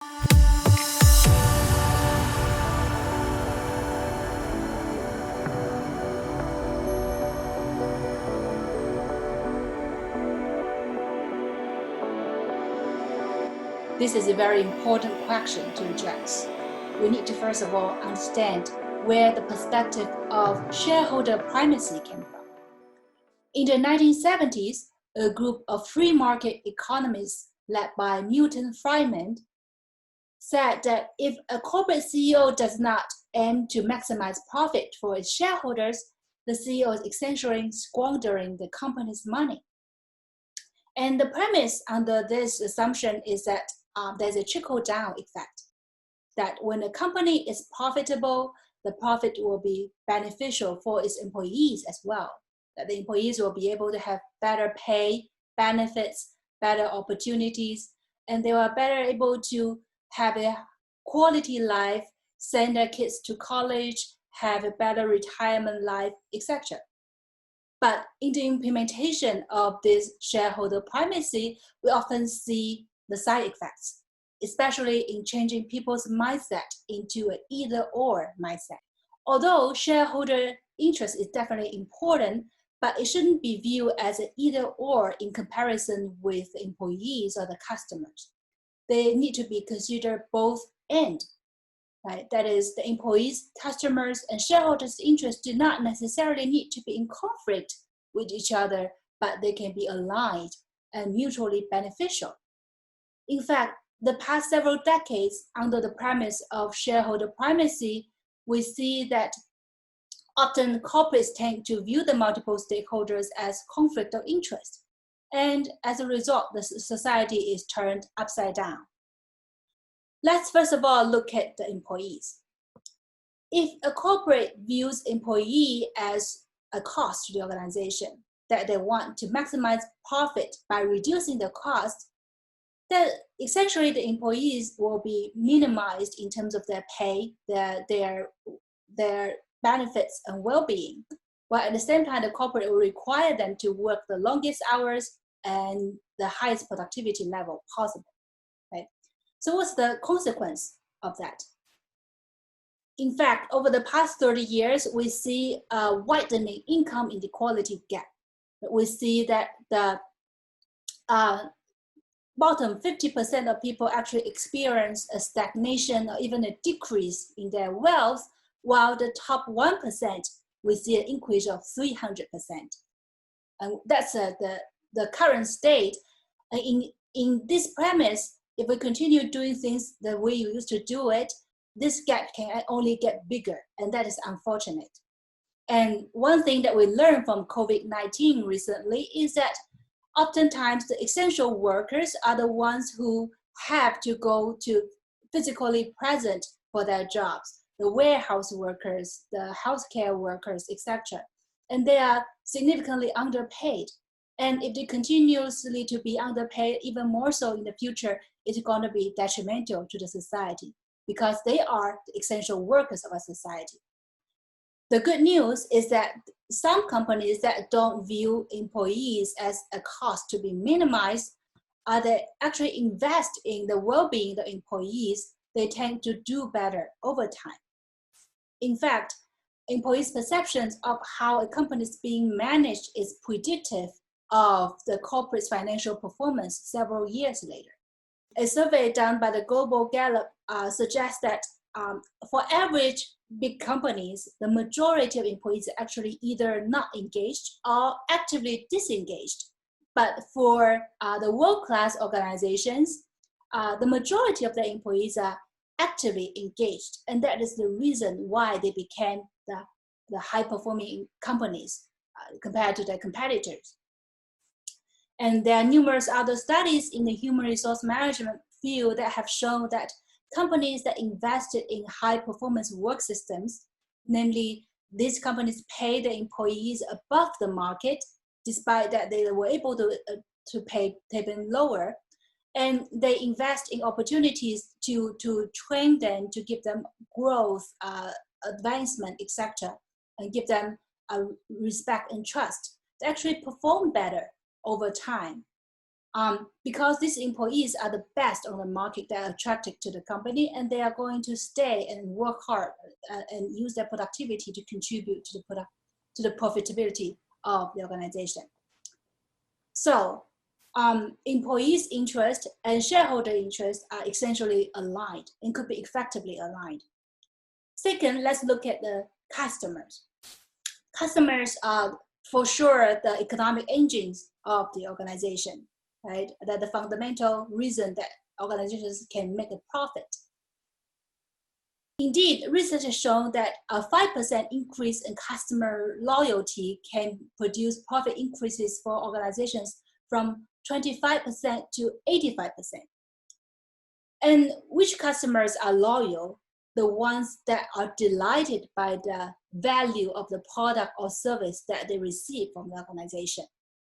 This is a very important question to address. We need to first of all understand where the perspective of shareholder primacy came from. In the 1970s, a group of free market economists led by Milton Friedman said that if a corporate CEO does not aim to maximize profit for its shareholders, the CEO is essentially squandering the company's money. And the premise under this assumption is that there's a trickle-down effect, that when a company is profitable, the profit will be beneficial for its employees as well, that the employees will be able to have better pay, benefits, better opportunities, and they are better able to have a quality life, send their kids to college, have a better retirement life, etc. But in the implementation of this shareholder primacy, we often see the side effects, especially in changing people's mindset into an either-or mindset. Although shareholder interest is definitely important, but it shouldn't be viewed as an either-or in comparison with the employees or the customers. They need to be considered both and. Right? That is, the employees, customers, and shareholders' interests do not necessarily need to be in conflict with each other, but they can be aligned and mutually beneficial. In fact, the past several decades, under the premise of shareholder primacy, we see that often corporates tend to view the multiple stakeholders as conflict of interest. And as a result, the society is turned upside down. Let's first of all look at the employees. If a corporate views employee as a cost to the organization, that they want to maximize profit by reducing the cost, then essentially the employees will be minimized in terms of their pay, their benefits and well-being. While at the same time, the corporate will require them to work the longest hours and the highest productivity level possible. Right? So what's the consequence of that? In fact, over the past 30 years, we see a widening income inequality gap. We see that the bottom 50% of people actually experience a stagnation or even a decrease in their wealth, while the top 1%, we see an increase of 300%. And that's the current state. In this premise, if we continue doing things the way you used to do it, this gap can only get bigger, and that is unfortunate. And one thing that we learned from COVID-19 recently is that oftentimes the essential workers are the ones who have to go to physically present for their jobs, the warehouse workers, the healthcare workers, etc. And they are significantly underpaid. And if they continuously to be underpaid, even more so in the future, it's going to be detrimental to the society because they are the essential workers of our society. The good news is that some companies that don't view employees as a cost to be minimized, they actually invest in the well-being of the employees, they tend to do better over time. In fact, employees' perceptions of how a company is being managed is predictive of the corporate's financial performance several years later. A survey done by the Global Gallup suggests that for average big companies, the majority of employees are actually either not engaged or actively disengaged. But for the world-class organizations, the majority of the employees are actively engaged. And that is the reason why they became the high-performing companies compared to their competitors. And there are numerous other studies in the human resource management field that have shown that companies that invested in high-performance work systems, namely these companies pay their employees above the market, despite that they were able to pay them lower, and they invest in opportunities to train them, to give them growth, advancement, etc., and give them respect and trust, they actually perform better over time. because these employees are the best on the market, they are attracted to the company, and they are going to stay and work hard and use their productivity to contribute to the profitability of the organization. So employees' interest and shareholder interest are essentially aligned and could be effectively aligned. Second, let's look at the customers. Customers are for sure the economic engines of the organization, right? They're the fundamental reason that organizations can make a profit. Indeed, research has shown that a 5% increase in customer loyalty can produce profit increases for organizations from 25% to 85%. And which customers are loyal? The ones that are delighted by the value of the product or service that they receive from the organization.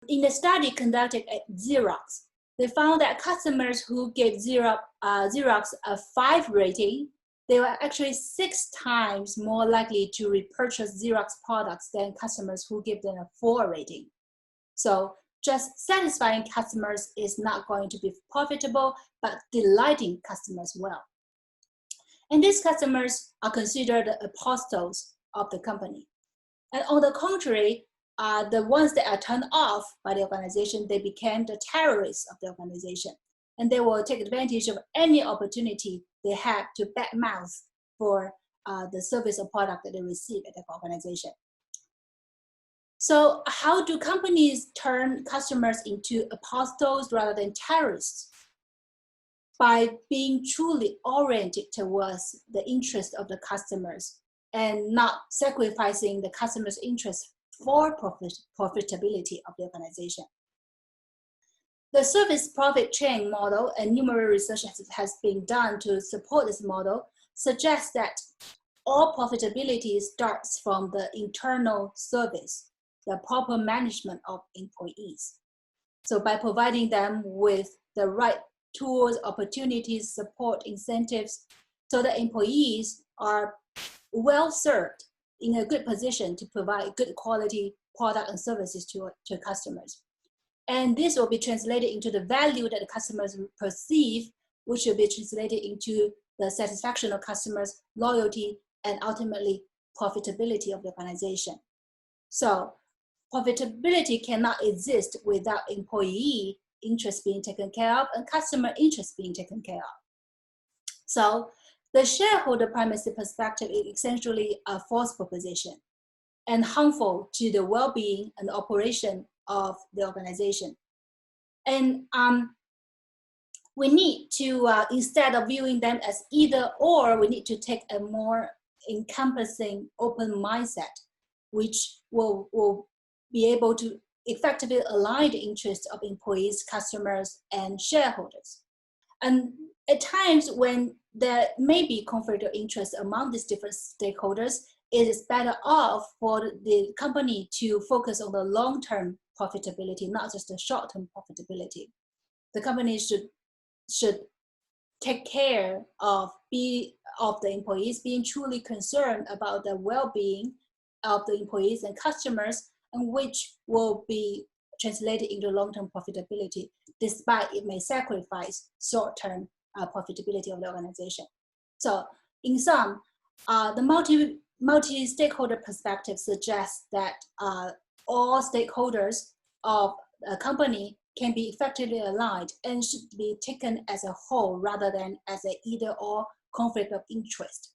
In a study conducted at Xerox, they found that customers who gave Xerox a 5 rating, they were actually 6 times more likely to repurchase Xerox products than customers who give them a 4 rating. So just satisfying customers is not going to be profitable, but delighting customers well. And these customers are considered the apostles of the company. And on the contrary, the ones that are turned off by the organization, they became the terrorists of the organization. And they will take advantage of any opportunity they have to badmouth for the service or product that they receive at the organization. So how do companies turn customers into apostles rather than terrorists? By being truly oriented towards the interest of the customers and not sacrificing the customer's interest for profitability of the organization. The service profit chain model and numerous research has been done to support this model suggests that all profitability starts from the internal service, the proper management of employees. So by providing them with the right tools, opportunities, support, incentives, so that employees are well served in a good position to provide good quality product and services to customers. And this will be translated into the value that the customers perceive, which will be translated into the satisfaction of customers, loyalty, and ultimately profitability of the organization. So profitability cannot exist without employee interest being taken care of and customer interest being taken care of. So the shareholder primacy perspective is essentially a false proposition and harmful to the well-being and operation of the organization. And we need to, instead of viewing them as either or, we need to take a more encompassing open mindset, which will be able to effectively align the interests of employees, customers, and shareholders. And at times when there may be conflict of interest among these different stakeholders, it is better off for the company to focus on the long-term profitability, not just the short-term profitability. The company should take care of the employees, being truly concerned about the well-being of the employees and customers, and which will be translated into long-term profitability, despite it may sacrifice short-term profitability of the organization. So in sum, the multi-stakeholder perspective suggests that all stakeholders of a company can be effectively aligned and should be taken as a whole rather than as an either or conflict of interest.